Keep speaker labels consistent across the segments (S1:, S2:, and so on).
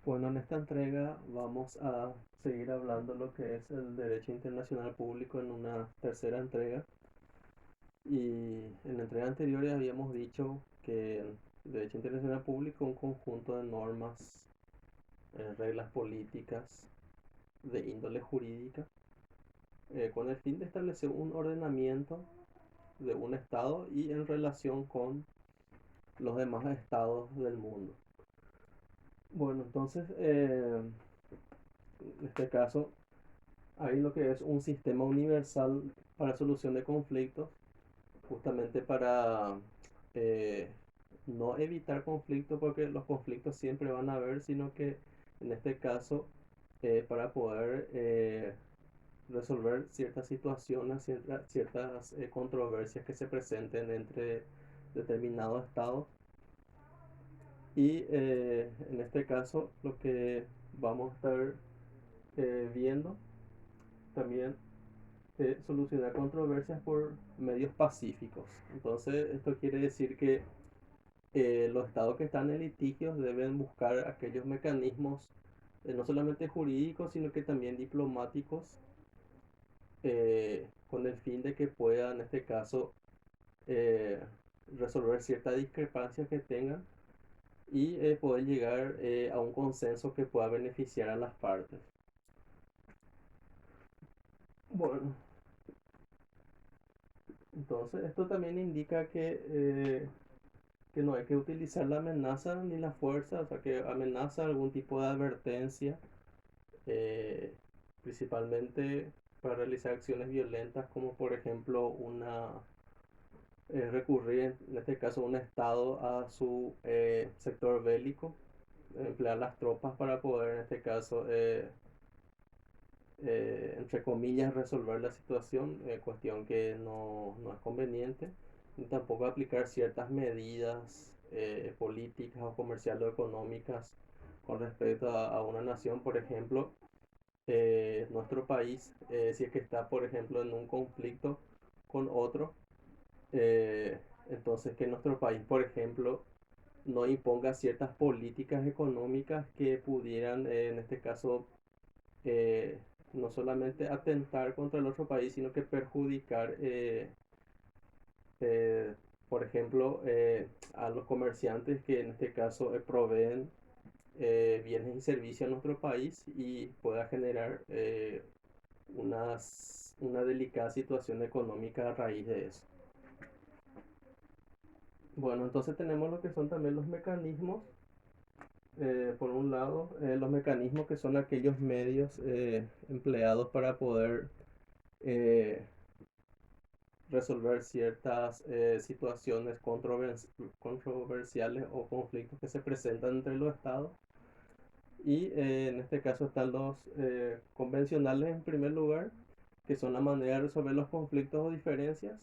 S1: Bueno, en esta entrega vamos a seguir hablando lo que es el derecho internacional público en una tercera entrega. Y en la entrega anterior ya habíamos dicho que el derecho internacional público es un conjunto de normas, reglas políticas de índole jurídica, con el fin de establecer un ordenamiento de un estado y en relación con los demás estados del mundo. Bueno, entonces, en este caso hay lo que es un sistema universal para solución de conflictos, justamente para eh, no evitar conflictos, porque los conflictos siempre van a haber, sino que en este caso, para poder resolver ciertas situaciones, ciertas controversias que se presenten entre determinados estados. Y en este caso, lo que vamos a estar viendo también solucionar controversias por medios pacíficos. Entonces, esto quiere decir que los estados que están en litigios deben buscar aquellos mecanismos, no solamente jurídicos, sino que también diplomáticos, con el fin de que puedan, en este caso, eh, resolver ciertas discrepancias que tengan y poder llegar a un consenso que pueda beneficiar a las partes. Bueno, entonces esto también indica que no hay que utilizar la amenaza ni la fuerza, o sea, que amenaza algún tipo de advertencia, eh, principalmente para realizar acciones violentas, como por ejemplo recurrir, en este caso, un Estado a su sector bélico, emplear las tropas para poder, en este caso, entre comillas, resolver la situación, cuestión que no es conveniente, ni tampoco aplicar ciertas medidas políticas o comerciales o económicas con respecto a una nación. Por ejemplo, nuestro país, si es que está, por ejemplo, en un conflicto con otro, eh, entonces que nuestro país, por ejemplo, no imponga ciertas políticas económicas que pudieran, en este caso, eh, no solamente atentar contra el otro país, sino que perjudicar, eh, por ejemplo, a los comerciantes que en este caso proveen bienes y servicios a nuestro país y pueda generar una delicada situación económica a raíz de eso. Bueno, entonces tenemos lo que son también los mecanismos. Por un lado, los mecanismos que son aquellos medios empleados para poder eh, resolver ciertas situaciones controversiales o conflictos que se presentan entre los estados. Y en este caso están los convencionales en primer lugar, que son la manera de resolver los conflictos o diferencias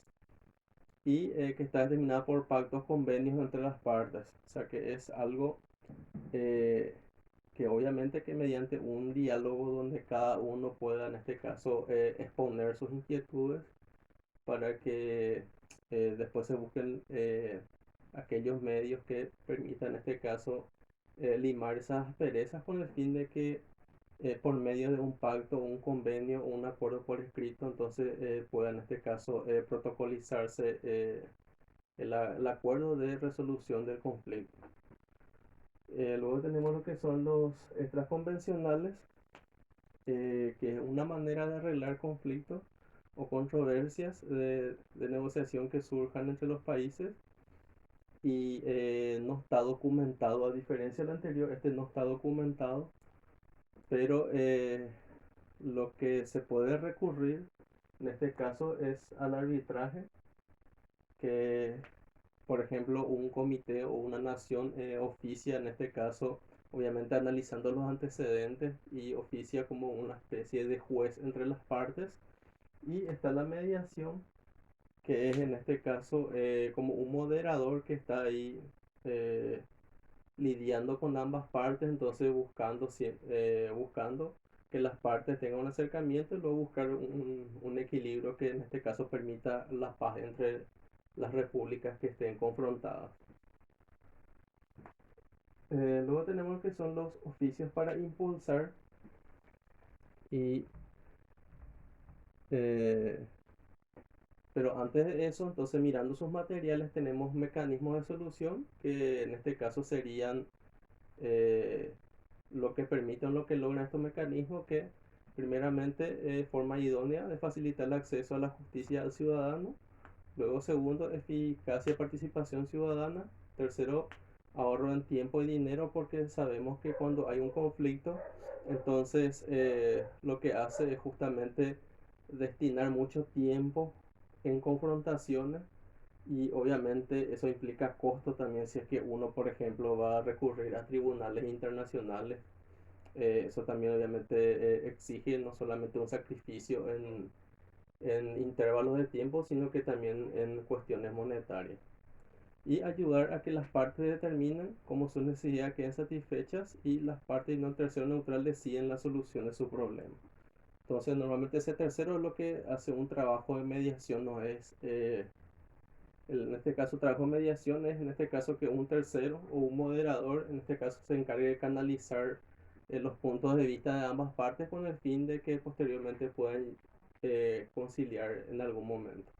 S1: y que está determinada por pactos, convenios entre las partes. O sea que es algo eh, que obviamente que mediante un diálogo donde cada uno pueda, en este caso, exponer sus inquietudes para que después se busquen aquellos medios que permitan, en este caso, limar esas asperezas con el fin de que por medio de un pacto, un convenio o un acuerdo por escrito, entonces pueda en este caso protocolizarse el acuerdo de resolución del conflicto. Luego tenemos lo que son los extraconvencionales, que es una manera de arreglar conflictos o controversias de negociación que surjan entre los países y no está documentado, a diferencia del anterior, este no está documentado, pero lo que se puede recurrir en este caso es al arbitraje, que por ejemplo un comité o una nación oficia, en este caso obviamente analizando los antecedentes, y oficia como una especie de juez entre las partes. Y está la mediación, que es en este caso como un moderador que está ahí eh, lidiando con ambas partes, entonces buscando que las partes tengan un acercamiento y luego buscar un equilibrio que en este caso permita la paz entre las repúblicas que estén confrontadas. Luego tenemos lo que son los oficios para impulsar y eh, pero antes de eso, entonces mirando sus materiales tenemos mecanismos de solución que en este caso serían eh, lo que permiten, lo que logran estos mecanismos que primeramente forma idónea de facilitar el acceso a la justicia al ciudadano. Luego, segundo, eficacia y participación ciudadana. Tercero, ahorro en tiempo y dinero, porque sabemos que cuando hay un conflicto, entonces lo que hace es justamente destinar mucho tiempo en confrontaciones y obviamente eso implica costo también si es que uno, por ejemplo, va a recurrir a tribunales internacionales. Eso también obviamente exige no solamente un sacrificio en intervalos de tiempo, sino que también en cuestiones monetarias. Y ayudar a que las partes determinen cómo sus necesidades queden satisfechas y las partes y no el tercero neutral deciden la solución de su problema. Entonces, normalmente ese tercero es lo que hace un trabajo de mediación, no es, en este caso, trabajo de mediación es en este caso que un tercero o un moderador, en este caso, se encargue de canalizar los puntos de vista de ambas partes con el fin de que posteriormente puedan conciliar en algún momento.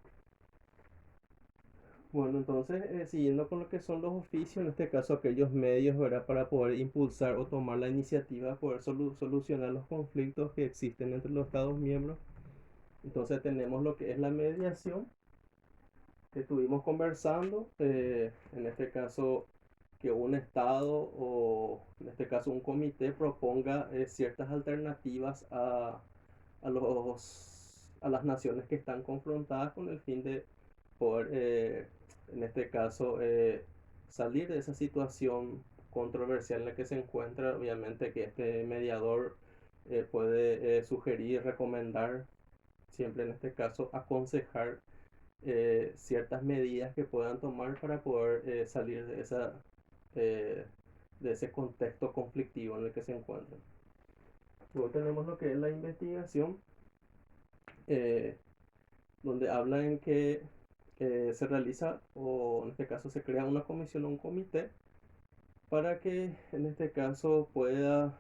S1: Bueno, entonces, siguiendo con lo que son los oficios, en este caso aquellos medios, ¿verdad? Para poder impulsar o tomar la iniciativa, poder solucionar los conflictos que existen entre los Estados miembros. Entonces tenemos lo que es la mediación, que estuvimos conversando, en este caso que un Estado o en este caso un comité proponga ciertas alternativas a las naciones que están confrontadas con el fin de poder, en este caso, salir de esa situación controversial en la que se encuentra. Obviamente que este mediador puede sugerir, recomendar, siempre en este caso, aconsejar ciertas medidas que puedan tomar para poder salir eh, de ese contexto conflictivo en el que se encuentran. Luego tenemos lo que es la investigación, eh, donde habla en que se realiza, o en este caso se crea una comisión o un comité para que en este caso pueda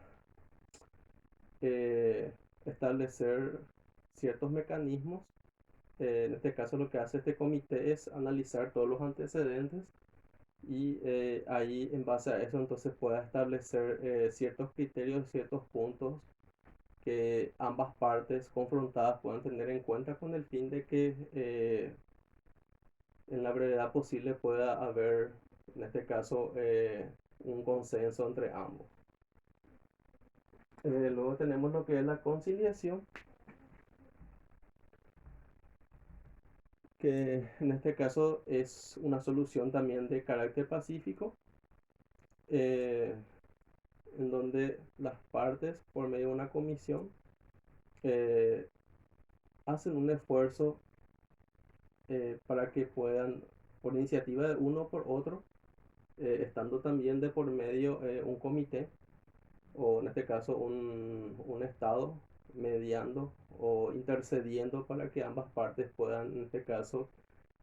S1: eh, establecer ciertos mecanismos. En este caso lo que hace este comité es analizar todos los antecedentes y ahí en base a eso entonces pueda establecer ciertos criterios, ciertos puntos que ambas partes confrontadas puedan tener en cuenta con el fin de que en la brevedad posible pueda haber, en este caso, un consenso entre ambos. Luego tenemos lo que es la conciliación, que en este caso es una solución también de carácter pacífico, eh, en donde las partes, por medio de una comisión, eh, hacen un esfuerzo para que puedan, por iniciativa de uno o por otro, estando también de por medio un comité, o en este caso un Estado mediando o intercediendo para que ambas partes puedan, en este caso,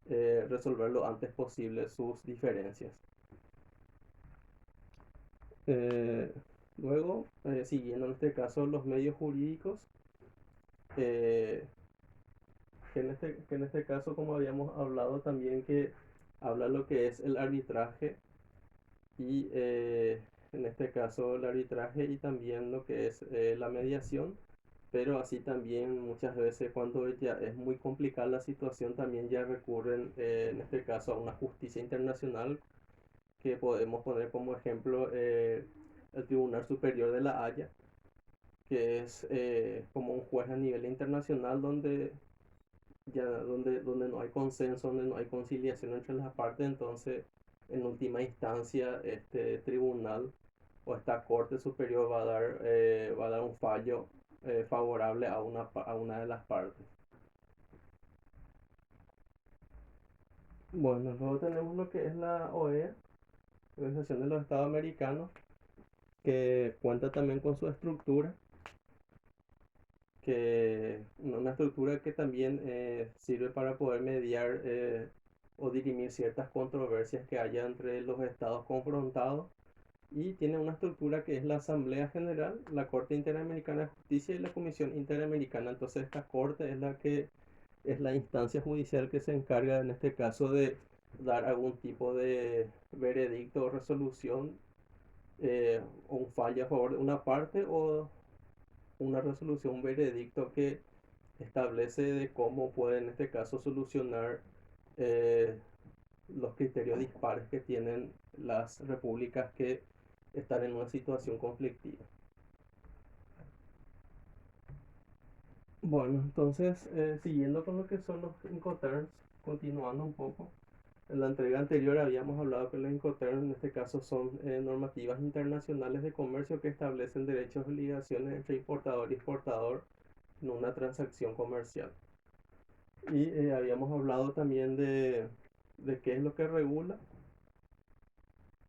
S1: resolver lo antes posible sus diferencias. Eh, Luego, siguiendo en este caso los medios jurídicos, eh, que en este caso, como habíamos hablado también, que habla lo que es el arbitraje y en este caso el arbitraje y también lo que es la mediación, pero así también muchas veces cuando ya es muy complicada la situación también ya recurren en este caso a una justicia internacional, que podemos poner como ejemplo el Tribunal Superior de la Haya, que es como un juez a nivel internacional donde donde no hay consenso, donde no hay conciliación entre las partes. Entonces en última instancia este tribunal o esta corte superior va a dar un fallo favorable a una de las partes. Bueno, luego tenemos lo que es la OEA, Organización de los Estados Americanos, que cuenta también con su estructura, que una estructura que también sirve para poder mediar o dirimir ciertas controversias que haya entre los estados confrontados. y tiene una estructura que es la Asamblea General, la Corte Interamericana de Justicia y la Comisión Interamericana. Entonces esta corte es la que es la instancia judicial que se encarga en este caso de dar algún tipo de veredicto o resolución, o un fallo a favor de una parte o una resolución, un veredicto que establece de cómo puede en este caso solucionar eh, los criterios dispares que tienen las repúblicas que están en una situación conflictiva. Bueno, entonces, siguiendo con lo que son los Incoterms, continuando un poco, en la entrega anterior habíamos hablado que los Incoterms en este caso son normativas internacionales de comercio que establecen derechos y obligaciones entre importador y exportador en una transacción comercial. Y habíamos hablado también de qué es lo que regula.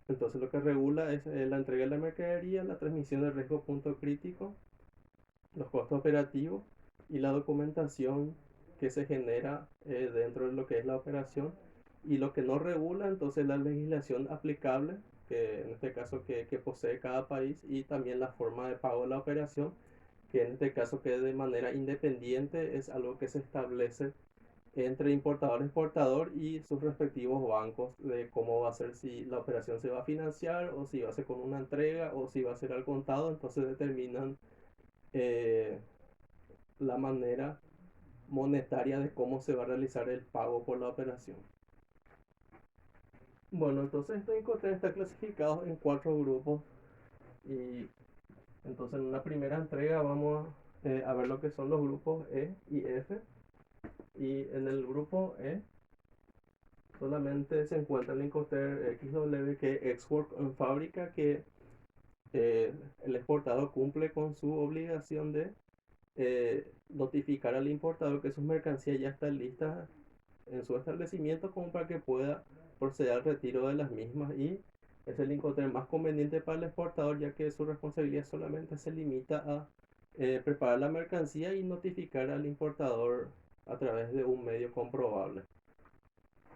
S1: Entonces lo que regula es la entrega de la mercadería, la transmisión de riesgo punto crítico, los costos operativos y la documentación que se genera dentro de lo que es la operación. Y lo que no regula entonces la legislación aplicable, que en este caso que posee cada país, y también la forma de pago de la operación, que en este caso que de manera independiente es algo que se establece entre importador y exportador y sus respectivos bancos de cómo va a ser, si la operación se va a financiar o si va a ser con una entrega o si va a ser al contado. Entonces determinan eh, la manera monetaria de cómo se va a realizar el pago por la operación. Bueno, entonces estos Incoterms están clasificados en 4 grupos, y entonces en una primera entrega vamos a ver lo que son los grupos E y F. Y en el grupo E solamente se encuentra el Incoterm XW, que es Export en fábrica, que el exportador cumple con su obligación de notificar al importador que sus mercancías ya están listas en su establecimiento como para que pueda proceder al retiro de las mismas, y es el Incoterm más conveniente para el exportador, ya que su responsabilidad solamente se limita a preparar la mercancía y notificar al importador a través de un medio comprobable.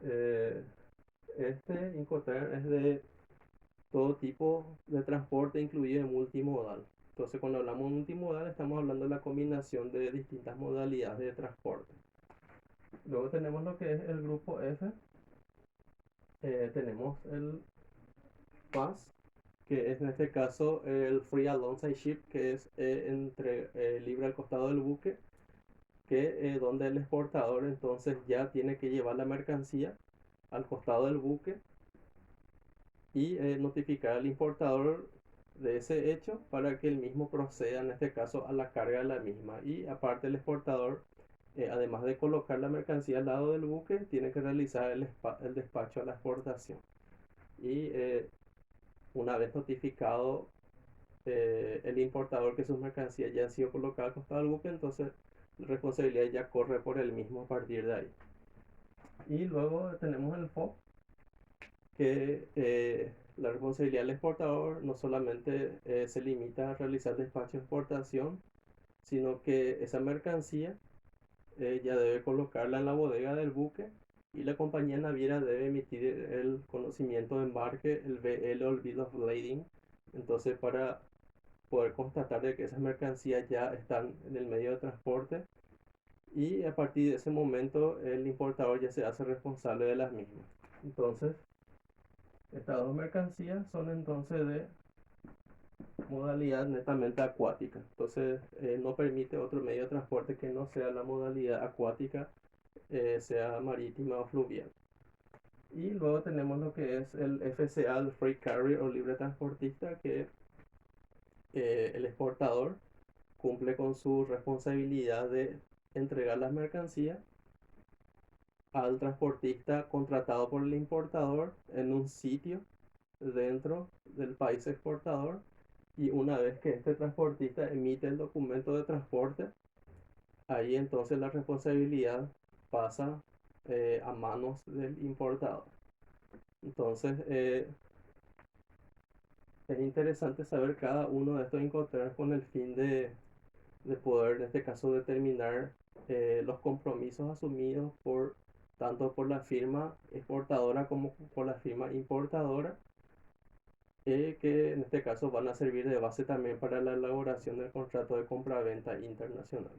S1: Eh, este Incoterm es de todo tipo de transporte, incluido el multimodal. Entonces, cuando hablamos de multimodal, estamos hablando de la combinación de distintas modalidades de transporte. Luego tenemos lo que es el grupo F. Tenemos el FAS, que es en este caso el Free Alongside Ship, que es entre libre al costado del buque, que donde el exportador entonces ya tiene que llevar la mercancía al costado del buque y notificar al importador de ese hecho para que el mismo proceda en este caso a la carga de la misma. Y aparte el exportador, además de colocar la mercancía al lado del buque, tiene que realizar el despacho a la exportación. Y una vez notificado el importador que sus mercancías ya han sido colocadas al costado del buque, entonces la responsabilidad ya corre por el mismo a partir de ahí. Y luego tenemos el FOB, que la responsabilidad del exportador no solamente se limita a realizar despacho de exportación, sino que esa mercancía ya debe colocarla en la bodega del buque, y la compañía naviera debe emitir el conocimiento de embarque, el BL o el Bill of Lading, entonces para poder constatar de que esas mercancías ya están en el medio de transporte, y a partir de ese momento el importador ya se hace responsable de las mismas. Entonces, estas dos mercancías son entonces de modalidad netamente acuática. Entonces no permite otro medio de transporte que no sea la modalidad acuática, sea marítima o fluvial. Y luego tenemos lo que es el FCA, el Freight Carrier o libre transportista, que el exportador cumple con su responsabilidad de entregar las mercancías al transportista contratado por el importador en un sitio dentro del país exportador, y una vez que este transportista emite el documento de transporte, ahí entonces la responsabilidad pasa a manos del importador. Entonces es interesante saber cada uno de estos Incoterms con el fin de poder, en este caso, determinar los compromisos asumidos por tanto por la firma exportadora como por la firma importadora, que en este caso van a servir de base también para la elaboración del contrato de compra-venta internacional.